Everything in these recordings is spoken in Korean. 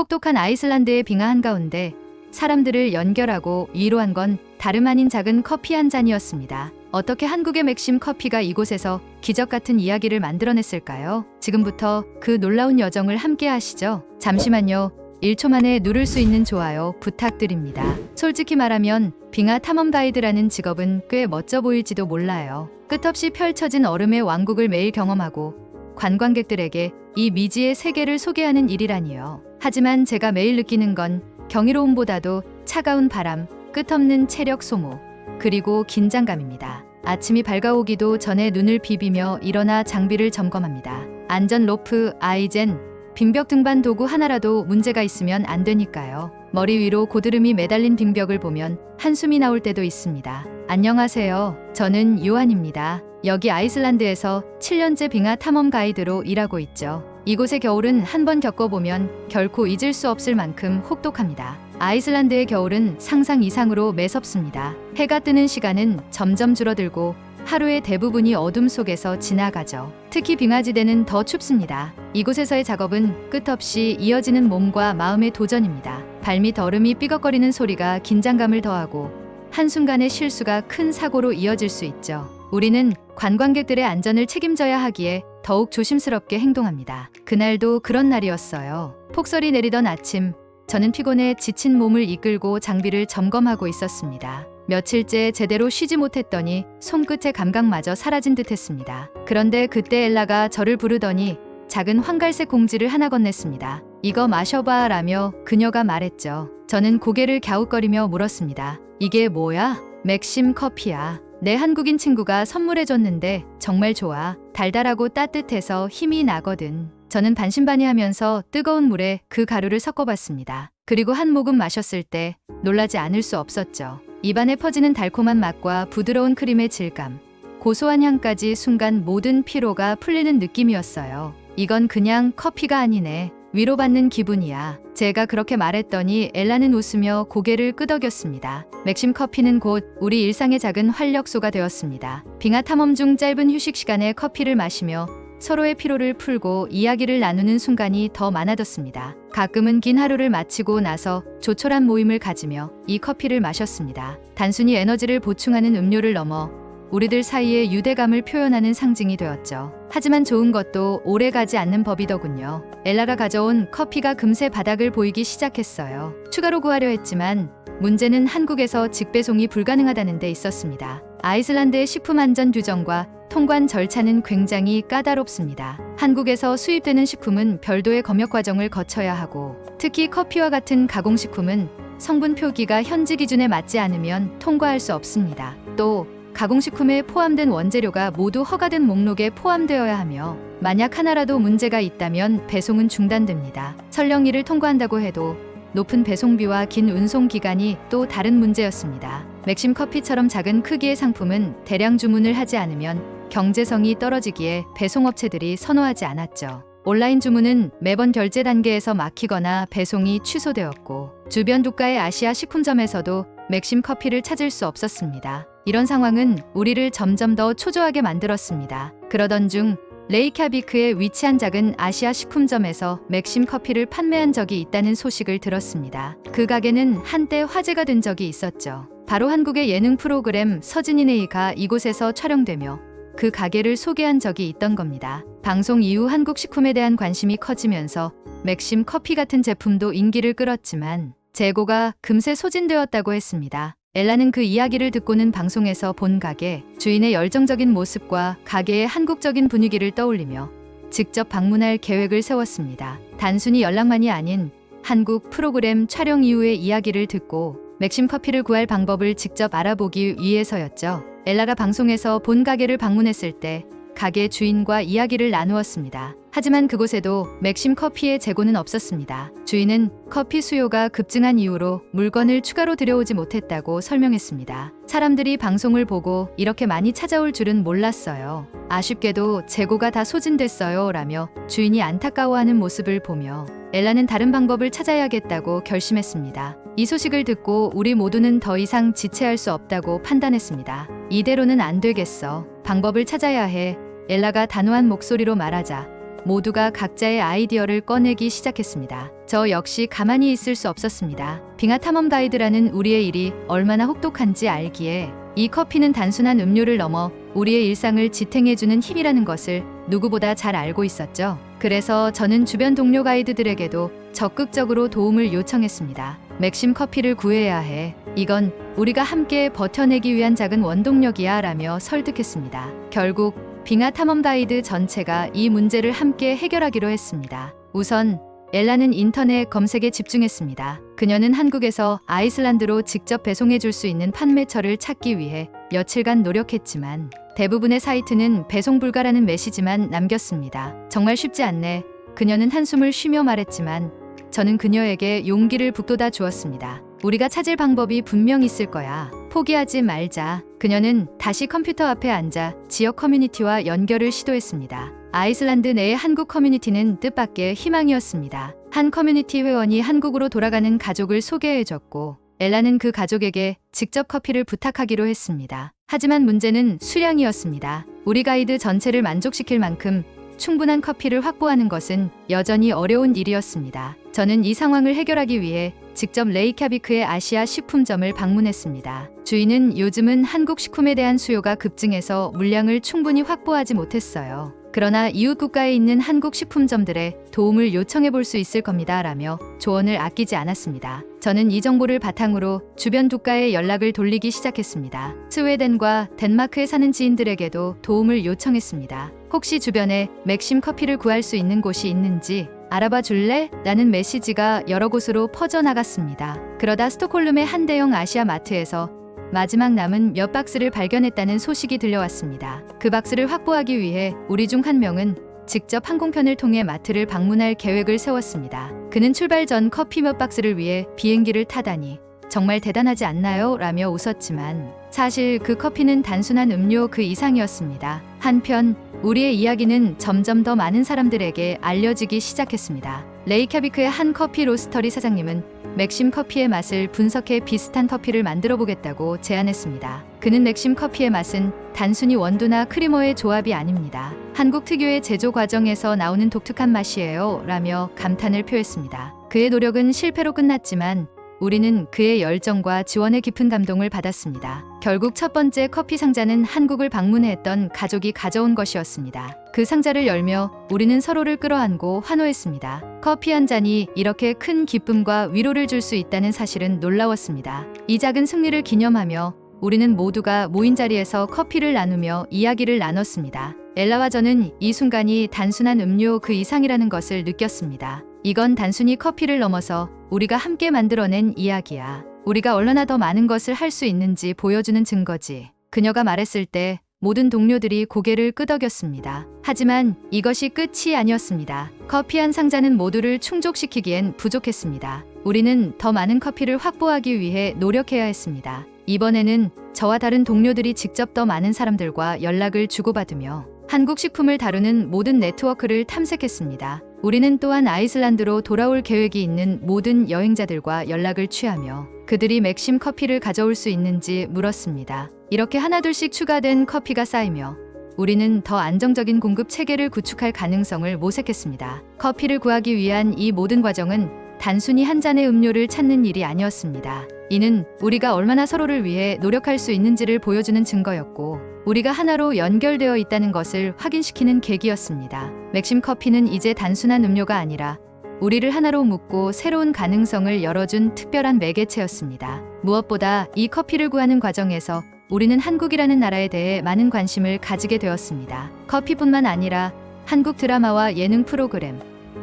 혹독한 아이슬란드의 빙하 한가운데 사람들을 연결하고 위로한 건 다름 아닌 작은 커피 한 잔이었습니다. 어떻게 한국의 맥심 커피가 이곳에서 기적 같은 이야기를 만들어냈을까요? 지금부터 그 놀라운 여정을 함께 하시죠. 잠시만요. 1초 만에 누를 수 있는 좋아요 부탁드립니다. 솔직히 말하면 빙하 탐험 가이드라는 직업은 꽤 멋져 보일지도 몰라요. 끝없이 펼쳐진 얼음의 왕국을 매일 경험하고 관광객들에게 이 미지의 세계를 소개하는 일이라니요. 하지만 제가 매일 느끼는 건 경이로움보다도 차가운 바람, 끝없는 체력 소모, 그리고 긴장감입니다. 아침이 밝아오기도 전에 눈을 비비며 일어나 장비를 점검합니다. 안전 로프, 아이젠, 빙벽 등반 도구 하나라도 문제가 있으면 안 되니까요. 머리 위로 고드름이 매달린 빙벽을 보면 한숨이 나올 때도 있습니다. 안녕하세요. 저는 요한입니다. 여기 아이슬란드에서 7년째 빙하 탐험 가이드로 일하고 있죠. 이곳의 겨울은 한번 겪어보면 결코 잊을 수 없을 만큼 혹독합니다. 아이슬란드의 겨울은 상상 이상으로 매섭습니다. 해가 뜨는 시간은 점점 줄어들고 하루의 대부분이 어둠 속에서 지나가죠. 특히 빙하지대는 더 춥습니다. 이곳에서의 작업은 끝없이 이어지는 몸과 마음의 도전입니다. 발밑 얼음이 삐걱거리는 소리가 긴장감을 더하고 한순간의 실수가 큰 사고로 이어질 수 있죠. 우리는 관광객들의 안전을 책임져야 하기에 더욱 조심스럽게 행동합니다. 그날도 그런 날이었어요. 폭설이 내리던 아침, 저는 피곤해 지친 몸을 이끌고 장비를 점검하고 있었습니다. 며칠째 제대로 쉬지 못했더니 손끝의 감각마저 사라진 듯했습니다. 그런데 그때 엘라가 저를 부르더니 작은 황갈색 공지를 하나 건넸습니다. 이거 마셔봐 라며 그녀가 말했죠. 저는 고개를 갸웃거리며 물었습니다. 이게 뭐야? 맥심 커피야. 내 한국인 친구가 선물해줬는데 정말 좋아. 달달하고 따뜻해서 힘이 나거든. 저는 반신반의하면서 뜨거운 물에 그 가루를 섞어봤습니다. 그리고 한 모금 마셨을 때 놀라지 않을 수 없었죠. 입안에 퍼지는 달콤한 맛과 부드러운 크림의 질감, 고소한 향까지 순간 모든 피로가 풀리는 느낌이었어요. 이건 그냥 커피가 아니네. 위로받는 기분이야. 제가 그렇게 말했더니 엘라는 웃으며 고개를 끄덕였습니다. 맥심 커피는 곧 우리 일상의 작은 활력소가 되었습니다. 빙하 탐험 중 짧은 휴식 시간에 커피를 마시며 서로의 피로를 풀고 이야기를 나누는 순간이 더 많아졌습니다. 가끔은 긴 하루를 마치고 나서 조촐한 모임을 가지며 이 커피를 마셨습니다. 단순히 에너지를 보충하는 음료를 넘어 우리들 사이의 유대감을 표현하는 상징이 되었죠. 하지만 좋은 것도 오래가지 않는 법이더군요. 엘라가 가져온 커피가 금세 바닥을 보이기 시작했어요. 추가로 구하려 했지만 문제는 한국에서 직배송이 불가능하다는 데 있었습니다. 아이슬란드의 식품 안전 규정과 통관 절차는 굉장히 까다롭습니다. 한국에서 수입되는 식품은 별도의 검역 과정을 거쳐야 하고, 특히 커피와 같은 가공식품은 성분 표기가 현지 기준에 맞지 않으면 통과할 수 없습니다. 또 가공식품에 포함된 원재료가 모두 허가된 목록에 포함되어야 하며 만약 하나라도 문제가 있다면 배송은 중단됩니다. 설령 이를 통과한다고 해도 높은 배송비와 긴 운송 기간이 또 다른 문제였습니다. 맥심 커피처럼 작은 크기의 상품은 대량 주문을 하지 않으면 경제성이 떨어지기에 배송업체들이 선호하지 않았죠. 온라인 주문은 매번 결제 단계에서 막히거나 배송이 취소되었고, 주변 국가의 아시아 식품점에서도 맥심 커피를 찾을 수 없었습니다. 이런 상황은 우리를 점점 더 초조하게 만들었습니다. 그러던 중 레이캬비크에 위치한 작은 아시아 식품점에서 맥심 커피를 판매한 적이 있다는 소식을 들었습니다. 그 가게는 한때 화제가 된 적이 있었죠. 바로 한국의 예능 프로그램 서진이네이가 이곳에서 촬영되며 그 가게를 소개한 적이 있던 겁니다. 방송 이후 한국 식품에 대한 관심이 커지면서 맥심 커피 같은 제품도 인기를 끌었지만 재고가 금세 소진되었다고 했습니다. 엘라는 그 이야기를 듣고는 방송에서 본 가게 주인의 열정적인 모습과 가게의 한국적인 분위기를 떠올리며 직접 방문할 계획을 세웠습니다. 단순히 연락만이 아닌 한국 프로그램 촬영 이후의 이야기를 듣고 맥심 커피를 구할 방법을 직접 알아보기 위해서였죠. 엘라가 방송에서 본 가게를 방문했을 때 가게 주인과 이야기를 나누었습니다. 하지만 그곳에도 맥심 커피의 재고는 없었습니다. 주인은 커피 수요가 급증한 이후로 물건을 추가로 들여오지 못했다고 설명했습니다. 사람들이 방송을 보고 이렇게 많이 찾아올 줄은 몰랐어요. 아쉽게도 재고가 다 소진됐어요 라며 주인이 안타까워하는 모습을 보며 엘라는 다른 방법을 찾아야겠다고 결심했습니다. 이 소식을 듣고 우리 모두는 더 이상 지체할 수 없다고 판단했습니다. 이대로는 안 되겠어. 방법을 찾아야 해. 엘라가 단호한 목소리로 말하자 모두가 각자의 아이디어를 꺼내기 시작했습니다. 저 역시 가만히 있을 수 없었습니다. 빙하 탐험 가이드라는 우리의 일이 얼마나 혹독한지 알기에 이 커피는 단순한 음료를 넘어 우리의 일상을 지탱해주는 힘이라는 것을 누구보다 잘 알고 있었죠. 그래서 저는 주변 동료 가이드들에게도 적극적으로 도움을 요청했습니다. 맥심 커피를 구해야 해. 이건 우리가 함께 버텨내기 위한 작은 원동력이야 라며 설득했습니다. 결국 빙하 탐험 가이드 전체가 이 문제를 함께 해결하기로 했습니다. 우선 엘라는 인터넷 검색에 집중했습니다. 그녀는 한국에서 아이슬란드로 직접 배송해 줄 수 있는 판매처를 찾기 위해 며칠간 노력했지만 대부분의 사이트는 배송 불가라는 메시지만 남겼습니다. 정말 쉽지 않네. 그녀는 한숨을 쉬며 말했지만 저는 그녀에게 용기를 북돋아 주었습니다. 우리가 찾을 방법이 분명 있을 거야. 포기하지 말자. 그녀는 다시 컴퓨터 앞에 앉아 지역 커뮤니티와 연결을 시도했습니다. 아이슬란드 내의 한국 커뮤니티는 뜻밖의 희망이었습니다. 한 커뮤니티 회원이 한국으로 돌아가는 가족을 소개해줬고 엘라는 그 가족에게 직접 커피를 부탁하기로 했습니다. 하지만 문제는 수량이었습니다. 우리 가이드 전체를 만족시킬 만큼 충분한 커피를 확보하는 것은 여전히 어려운 일이었습니다. 저는 이 상황을 해결하기 위해 직접 레이캬비크의 아시아 식품점을 방문했습니다. 주인은 요즘은 한국 식품에 대한 수요가 급증해서 물량을 충분히 확보하지 못했어요. 그러나 이웃 국가에 있는 한국 식품점들에 도움을 요청해 볼 수 있을 겁니다. 라며 조언을 아끼지 않았습니다. 저는 이 정보를 바탕으로 주변 국가에 연락을 돌리기 시작했습니다. 스웨덴과 덴마크에 사는 지인들에게도 도움을 요청했습니다. 혹시 주변에 맥심 커피를 구할 수 있는 곳이 있는지 알아봐 줄래? 라는 메시지가 여러 곳으로 퍼져나갔습니다. 그러다 스톡홀름의 한 대형 아시아 마트에서 마지막 남은 몇 박스를 발견했다는 소식이 들려왔습니다. 그 박스를 확보하기 위해 우리 중 한 명은 직접 항공편을 통해 마트를 방문할 계획을 세웠습니다. 그는 출발 전 커피 몇 박스를 위해 비행기를 타다니 정말 대단하지 않나요? 라며 웃었지만 사실 그 커피는 단순한 음료 그 이상이었습니다. 한편 우리의 이야기는 점점 더 많은 사람들에게 알려지기 시작했습니다. 레이캬비크의 한 커피 로스터리 사장님은 맥심 커피의 맛을 분석해 비슷한 커피를 만들어 보겠다고 제안했습니다. 그는 맥심 커피의 맛은 단순히 원두나 크리머의 조합이 아닙니다. 한국 특유의 제조 과정에서 나오는 독특한 맛이에요. 라며 감탄을 표했습니다. 그의 노력은 실패로 끝났지만 우리는 그의 열정과 지원에 깊은 감동을 받았습니다. 결국 첫 번째 커피 상자는 한국을 방문했던 가족이 가져온 것이었습니다. 그 상자를 열며 우리는 서로를 끌어안고 환호했습니다. 커피 한 잔이 이렇게 큰 기쁨과 위로를 줄 수 있다는 사실은 놀라웠습니다. 이 작은 승리를 기념하며 우리는 모두가 모인 자리에서 커피를 나누며 이야기를 나눴습니다. 엘라와 저는 이 순간이 단순한 음료 그 이상이라는 것을 느꼈습니다. 이건 단순히 커피를 넘어서 우리가 함께 만들어낸 이야기야. 우리가 얼마나 더 많은 것을 할 수 있는지 보여주는 증거지. 그녀가 말했을 때 모든 동료들이 고개를 끄덕였습니다. 하지만 이것이 끝이 아니었습니다. 커피 한 상자는 모두를 충족시키기엔 부족했습니다. 우리는 더 많은 커피를 확보하기 위해 노력해야 했습니다. 이번에는 저와 다른 동료들이 직접 더 많은 사람들과 연락을 주고받으며 한국 식품을 다루는 모든 네트워크를 탐색했습니다. 우리는 또한 아이슬란드로 돌아올 계획이 있는 모든 여행자들과 연락을 취하며 그들이 맥심 커피를 가져올 수 있는지 물었습니다. 이렇게 하나둘씩 추가된 커피가 쌓이며 우리는 더 안정적인 공급 체계를 구축할 가능성을 모색했습니다. 커피를 구하기 위한 이 모든 과정은 단순히 한 잔의 음료를 찾는 일이 아니었습니다. 이는 우리가 얼마나 서로를 위해 노력할 수 있는지를 보여주는 증거였고 우리가 하나로 연결되어 있다는 것을 확인시키는 계기였습니다. 맥심 커피는 이제 단순한 음료가 아니라 우리를 하나로 묶고 새로운 가능성을 열어준 특별한 매개체였습니다. 무엇보다 이 커피를 구하는 과정에서 우리는 한국이라는 나라에 대해 많은 관심을 가지게 되었습니다. 커피뿐만 아니라 한국 드라마와 예능 프로그램,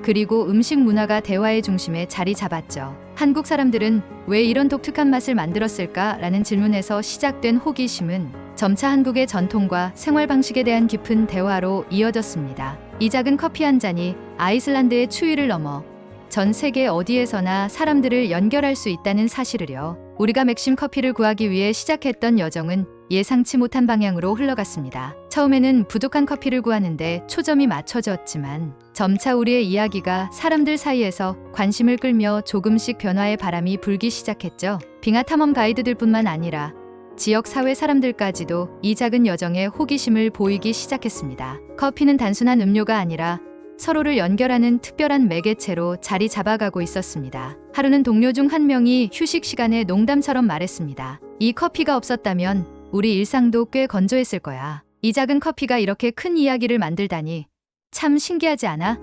그리고 음식 문화가 대화의 중심에 자리 잡았죠. 한국 사람들은 왜 이런 독특한 맛을 만들었을까라는 질문에서 시작된 호기심은 점차 한국의 전통과 생활 방식에 대한 깊은 대화로 이어졌습니다. 이 작은 커피 한 잔이 아이슬란드의 추위를 넘어 전 세계 어디에서나 사람들을 연결할 수 있다는 사실을요. 우리가 맥심 커피를 구하기 위해 시작했던 여정은 예상치 못한 방향으로 흘러갔습니다. 처음에는 부족한 커피를 구하는데 초점이 맞춰졌지만 점차 우리의 이야기가 사람들 사이에서 관심을 끌며 조금씩 변화의 바람이 불기 시작했죠. 빙하 탐험 가이드들뿐만 아니라 지역 사회 사람들까지도 이 작은 여정에 호기심을 보이기 시작했습니다. 커피는 단순한 음료가 아니라 서로를 연결하는 특별한 매개체로 자리 잡아가고 있었습니다. 하루는 동료 중 한 명이 휴식 시간에 농담처럼 말했습니다. 이 커피가 없었다면 우리 일상도 꽤 건조했을 거야. 이 작은 커피가 이렇게 큰 이야기를 만들다니 참 신기하지 않아?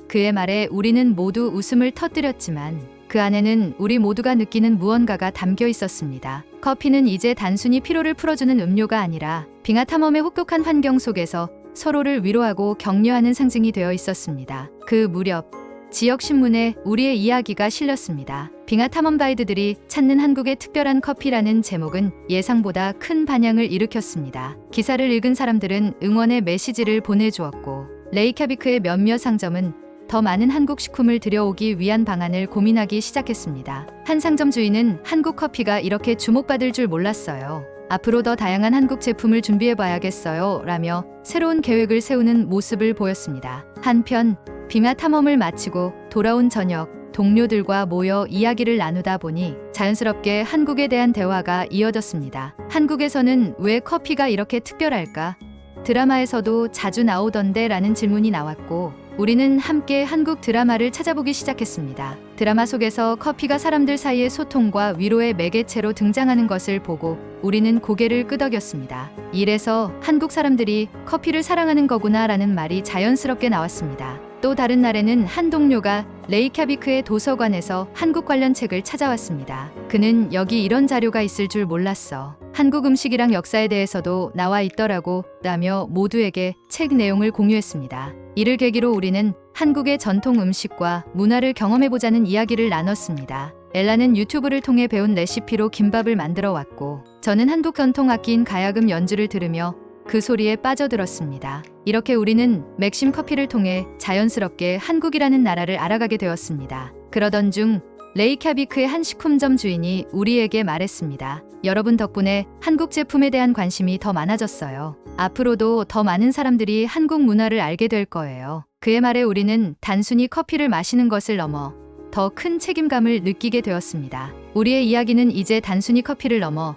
그의 말에 우리는 모두 웃음을 터뜨렸지만 그 안에는 우리 모두가 느끼는 무언가가 담겨 있었습니다. 커피는 이제 단순히 피로를 풀어주는 음료가 아니라 빙하 탐험의 혹독한 환경 속에서 서로를 위로하고 격려하는 상징이 되어 있었습니다. 그 무렵 지역 신문에 우리의 이야기가 실렸습니다. 빙하 탐험 가이드들이 찾는 한국의 특별한 커피라는 제목은 예상보다 큰 반향을 일으켰습니다. 기사를 읽은 사람들은 응원의 메시지를 보내주었고 레이캬비크의 몇몇 상점은 더 많은 한국 식품을 들여오기 위한 방안을 고민하기 시작했습니다. 한 상점 주인은 한국 커피가 이렇게 주목받을 줄 몰랐어요. 앞으로 더 다양한 한국 제품을 준비해봐야겠어요 라며 새로운 계획을 세우는 모습을 보였습니다. 한편 빙하 탐험을 마치고 돌아온 저녁 동료들과 모여 이야기를 나누다 보니 자연스럽게 한국에 대한 대화가 이어졌습니다. 한국에서는 왜 커피가 이렇게 특별할까? 드라마에서도 자주 나오던데 라는 질문이 나왔고 우리는 함께 한국 드라마를 찾아보기 시작했습니다. 드라마 속에서 커피가 사람들 사이의 소통과 위로의 매개체로 등장하는 것을 보고 우리는 고개를 끄덕였습니다. 이래서 한국 사람들이 커피를 사랑하는 거구나 라는 말이 자연스럽게 나왔습니다. 또 다른 날에는 한 동료가 레이캬비크의 도서관에서 한국 관련 책을 찾아왔습니다. 그는 여기 이런 자료가 있을 줄 몰랐어. 한국 음식이랑 역사에 대해서도 나와 있더라고 라며 모두에게 책 내용을 공유했습니다. 이를 계기로 우리는 한국의 전통 음식과 문화를 경험해보자는 이야기를 나눴습니다. 엘라는 유튜브를 통해 배운 레시피로 김밥을 만들어 왔고 저는 한국 전통 악기인 가야금 연주를 들으며 그 소리에 빠져들었습니다. 이렇게 우리는 맥심 커피를 통해 자연스럽게 한국이라는 나라를 알아가게 되었습니다. 그러던 중 레이캬비크의 한 식품점 주인이 우리에게 말했습니다. 여러분 덕분에 한국 제품에 대한 관심이 더 많아졌어요. 앞으로도 더 많은 사람들이 한국 문화를 알게 될 거예요. 그의 말에 우리는 단순히 커피를 마시는 것을 넘어 더 큰 책임감을 느끼게 되었습니다. 우리의 이야기는 이제 단순히 커피를 넘어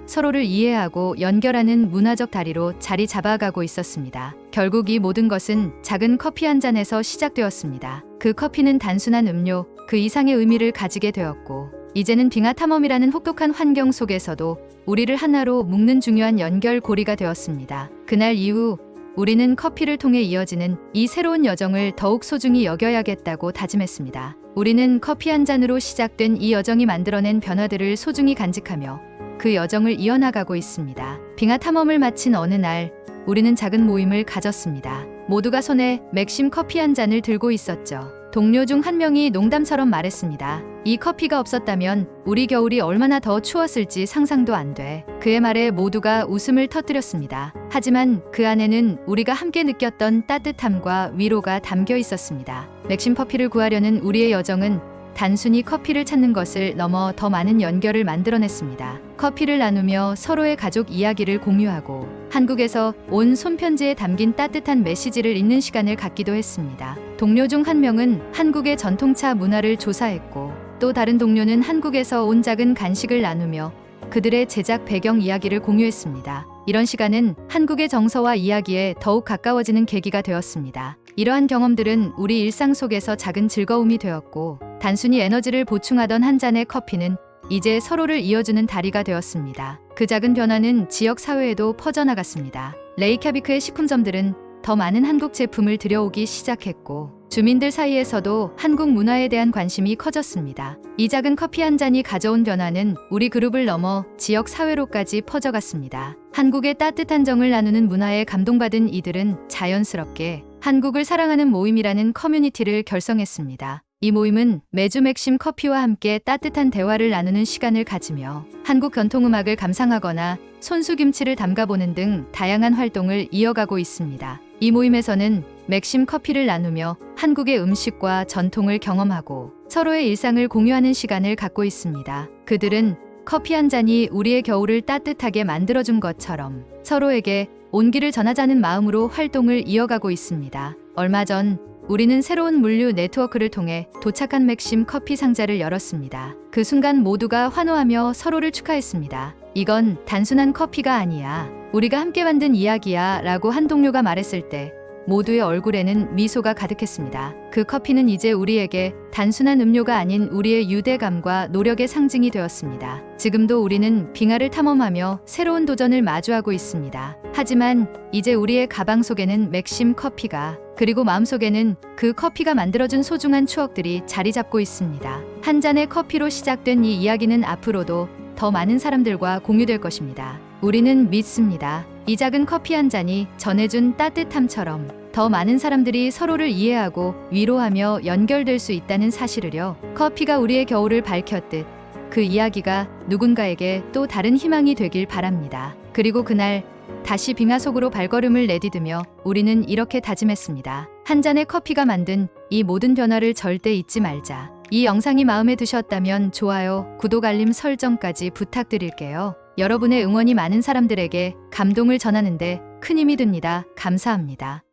서로를 이해하고 연결하는 문화적 다리로 자리 잡아가고 있었습니다. 결국 이 모든 것은 작은 커피 한 잔에서 시작되었습니다. 그 커피는 단순한 음료, 그 이상의 의미를 가지게 되었고 이제는 빙하 탐험이라는 혹독한 환경 속에서도 우리를 하나로 묶는 중요한 연결고리가 되었습니다. 그날 이후 우리는 커피를 통해 이어지는 이 새로운 여정을 더욱 소중히 여겨야겠다고 다짐했습니다. 우리는 커피 한 잔으로 시작된 이 여정이 만들어낸 변화들을 소중히 간직하며 그 여정을 이어나가고 있습니다. 빙하 탐험을 마친 어느 날 우리는 작은 모임을 가졌습니다. 모두가 손에 맥심 커피 한 잔을 들고 있었죠. 동료 중 한 명이 농담처럼 말했습니다. 이 커피가 없었다면 우리 겨울이 얼마나 더 추웠을지 상상도 안 돼. 그의 말에 모두가 웃음을 터뜨렸습니다. 하지만 그 안에는 우리가 함께 느꼈던 따뜻함과 위로가 담겨 있었습니다. 맥심 커피를 구하려는 우리의 여정은 단순히 커피를 찾는 것을 넘어 더 많은 연결을 만들어냈습니다. 커피를 나누며 서로의 가족 이야기를 공유하고 한국에서 온 손편지에 담긴 따뜻한 메시지를 읽는 시간을 갖기도 했습니다. 동료 중 한 명은 한국의 전통차 문화를 조사했고 또 다른 동료는 한국에서 온 작은 간식을 나누며 그들의 제작 배경 이야기를 공유했습니다. 이런 시간은 한국의 정서와 이야기에 더욱 가까워지는 계기가 되었습니다. 이러한 경험들은 우리 일상 속에서 작은 즐거움이 되었고 단순히 에너지를 보충하던 한 잔의 커피는 이제 서로를 이어주는 다리가 되었습니다. 그 작은 변화는 지역 사회에도 퍼져나갔습니다. 레이캬비크의 식품점들은 더 많은 한국 제품을 들여오기 시작했고 주민들 사이에서도 한국 문화에 대한 관심이 커졌습니다. 이 작은 커피 한 잔이 가져온 변화는 우리 그룹을 넘어 지역 사회로까지 퍼져갔습니다. 한국의 따뜻한 정을 나누는 문화에 감동받은 이들은 자연스럽게 한국을 사랑하는 모임이라는 커뮤니티를 결성했습니다. 이 모임은 매주 맥심 커피와 함께 따뜻한 대화를 나누는 시간을 가지며 한국 전통음악을 감상하거나 손수김치를 담가보는 등 다양한 활동을 이어가고 있습니다. 이 모임에서는 맥심 커피를 나누며 한국의 음식과 전통을 경험하고 서로의 일상을 공유하는 시간을 갖고 있습니다. 그들은 커피 한 잔이 우리의 겨울을 따뜻하게 만들어준 것처럼 서로에게 온기를 전하자는 마음으로 활동을 이어가고 있습니다. 얼마 전 우리는 새로운 물류 네트워크를 통해 도착한 맥심 커피 상자를 열었습니다. 그 순간 모두가 환호하며 서로를 축하했습니다. 이건 단순한 커피가 아니야. 우리가 함께 만든 이야기야 라고 한 동료가 말했을 때 모두의 얼굴에는 미소가 가득했습니다. 그 커피는 이제 우리에게 단순한 음료가 아닌 우리의 유대감과 노력의 상징이 되었습니다. 지금도 우리는 빙하를 탐험하며 새로운 도전을 마주하고 있습니다. 하지만 이제 우리의 가방 속에는 맥심 커피가, 그리고 마음속에는 그 커피가 만들어준 소중한 추억들이 자리 잡고 있습니다. 한 잔의 커피로 시작된 이 이야기는 앞으로도 더 많은 사람들과 공유될 것입니다. 우리는 믿습니다. 이 작은 커피 한 잔이 전해준 따뜻함처럼 더 많은 사람들이 서로를 이해하고 위로하며 연결될 수 있다는 사실을요. 커피가 우리의 겨울을 밝혔듯 그 이야기가 누군가에게 또 다른 희망이 되길 바랍니다. 그리고 그날 다시 빙하 속으로 발걸음을 내디디며 우리는 이렇게 다짐했습니다. 한 잔의 커피가 만든 이 모든 변화를 절대 잊지 말자. 이 영상이 마음에 드셨다면 좋아요, 구독, 알림 설정까지 부탁드릴게요. 여러분의 응원이 많은 사람들에게 감동을 전하는데 큰 힘이 됩니다. 감사합니다.